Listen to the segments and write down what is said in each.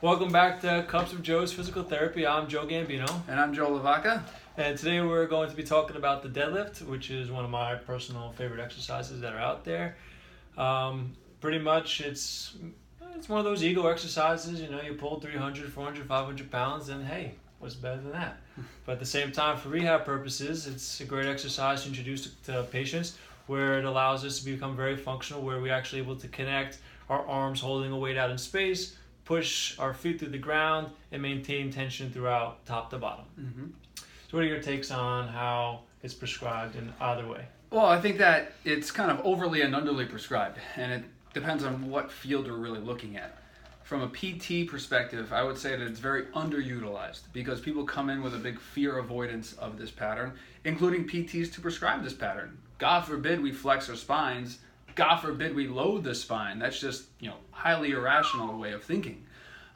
Welcome back to Cups of Joe's Physical Therapy. I'm Joe Gambino. And I'm Joe Lavaca. And today we're going to be talking about the deadlift, which is one of my personal favorite exercises that are out there. Pretty much it's one of those ego exercises, you pull 300, 400, 500 pounds, and hey, what's better than that? But at the same time, for rehab purposes, it's a great exercise to introduce to patients where it allows us to become very functional, where we're actually able to connect our arms holding a weight out in space, push our feet through the ground, and maintain tension throughout top to bottom. Mm-hmm. So what are your takes on how it's prescribed in either way? Well, I think that it's kind of overly and underly prescribed, and it depends on what field we're really looking at. From a PT perspective, I would say that it's very underutilized because people come in with a big fear avoidance of this pattern, including PTs to prescribe this pattern. God forbid we flex our spines. God forbid we load the spine. That's just, highly irrational way of thinking.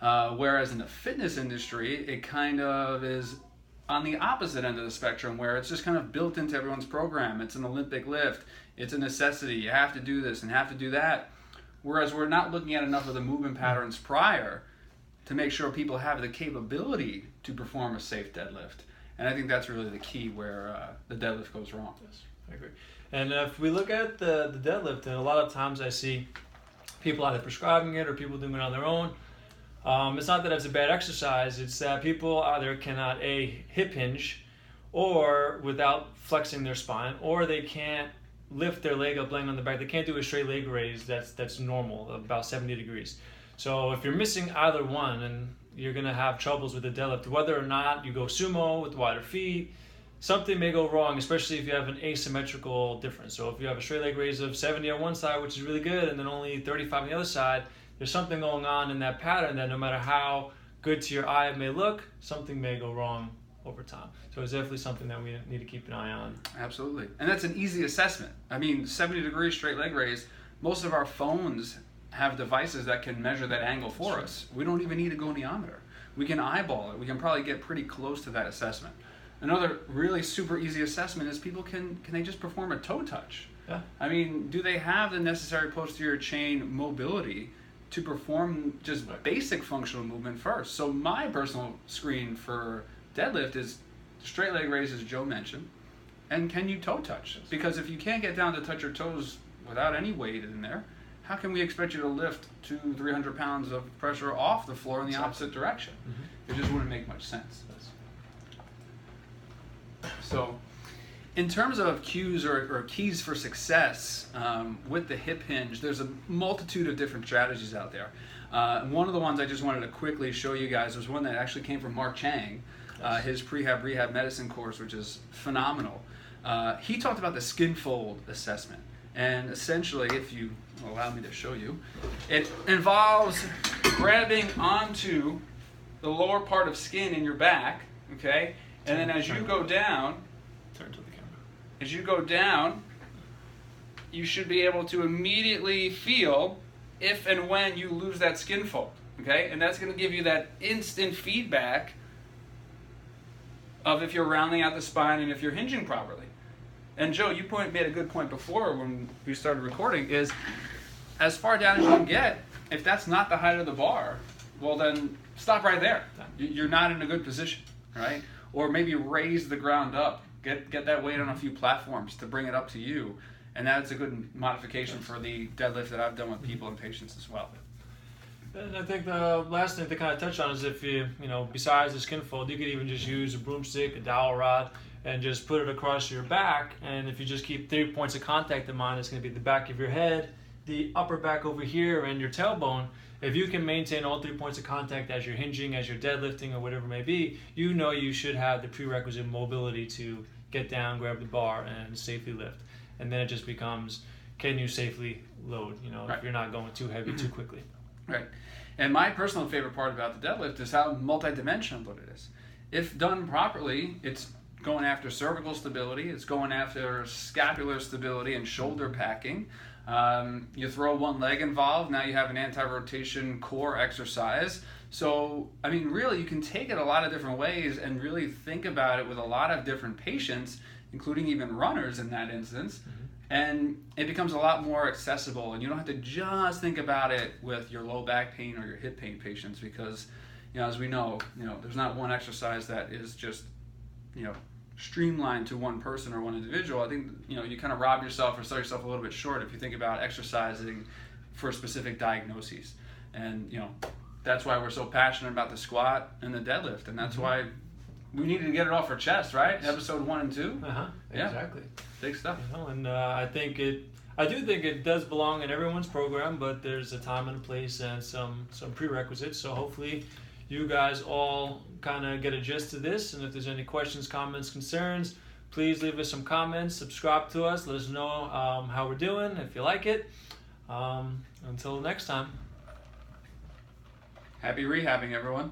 Whereas in the fitness industry, it kind of is on the opposite end of the spectrum, where it's just kind of built into everyone's program. It's an Olympic lift. It's a necessity. You have to do this and have to do that. Whereas we're not looking at enough of the movement patterns prior to make sure people have the capability to perform a safe deadlift. And I think that's really the key where the deadlift goes wrong. Yes, I agree. And if we look at the deadlift, and a lot of times I see people either prescribing it or people doing it on their own. It's not that it's a bad exercise, it's that people either cannot hip hinge or without flexing their spine, or they can't lift their leg up laying on the back. They can't do a straight leg raise that's normal, about 70 degrees. So if you're missing either one, and you're going to have troubles with the deadlift, whether or not you go sumo with wider feet, something may go wrong, especially if you have an asymmetrical difference. So if you have a straight leg raise of 70 on one side, which is really good, and then only 35 on the other side, there's something going on in that pattern that no matter how good to your eye it may look, something may go wrong over time. So it's definitely something that we need to keep an eye on. Absolutely. And that's an easy assessment. 70 degrees straight leg raise, most of our phones have devices that can measure that angle for us. We don't even need a goniometer. We can eyeball it. We can probably get pretty close to that assessment. Another really super easy assessment is people can they just perform a toe touch? Yeah. Do they have the necessary posterior chain mobility to perform just basic functional movement first? So my personal screen for deadlift is straight leg raise, as Joe mentioned, and can you toe touch? Because if you can't get down to touch your toes without any weight in there, how can we expect you to lift 200-300 pounds of pressure off the floor in the opposite direction? Mm-hmm. It just wouldn't make much sense. So in terms of cues or keys for success with the hip hinge, there's a multitude of different strategies out there. One of the ones I just wanted to quickly show you guys was one that actually came from Mark Chang, his rehab medicine course, which is phenomenal. He talked about the skin fold assessment. And essentially, if you allow me to show you, it involves grabbing onto the lower part of skin in your back, okay? And then as you go down, Turn to the camera. as you go down, you should be able to immediately feel if and when you lose that skin fold, okay? And that's going to give you that instant feedback of if you're rounding out the spine and if you're hinging properly. And Joe, you made a good point before when we started recording, is as far down as you can get, if that's not the height of the bar, well then stop right there. You're not in a good position, right? Or maybe raise the ground up. Get that weight on a few platforms to bring it up to you. And that's a good modification for the deadlift that I've done with people and patients as well. And I think the last thing to kind of touch on is if you besides the skin fold, you could even just use a broomstick, a dowel rod, and just put it across your back. And if you just keep 3 points of contact in mind, it's going to be the back of your head, the upper back over here, and your tailbone. If you can maintain all 3 points of contact as you're hinging, as you're deadlifting, or whatever it may be, you should have the prerequisite mobility to get down, grab the bar, and safely lift. And then it just becomes, can you safely load, Right. if you're not going too heavy too quickly. Right. And my personal favorite part about the deadlift is how multidimensional it is. If done properly, it's going after cervical stability, it's going after scapular stability and shoulder packing. You throw one leg involved, now you have an anti-rotation core exercise. So, really, you can take it a lot of different ways and really think about it with a lot of different patients, including even runners in that instance. And it becomes a lot more accessible, and you don't have to just think about it with your low back pain or your hip pain patients, because, as we know, there's not one exercise that is just, streamlined to one person or one individual. I think, you kind of rob yourself or sell yourself a little bit short if you think about exercising for specific diagnoses. And, that's why we're so passionate about the squat and the deadlift, and that's why we needed to get it off our chest, right? Episode 1 and 2. Yeah. Exactly. Big stuff. And I do think it does belong in everyone's program, but there's a time and a place and some prerequisites. So hopefully you guys all kind of get a gist of this. And if there's any questions, comments, concerns, please leave us some comments, subscribe to us, let us know how we're doing, if you like it. Until next time. Happy rehabbing, everyone.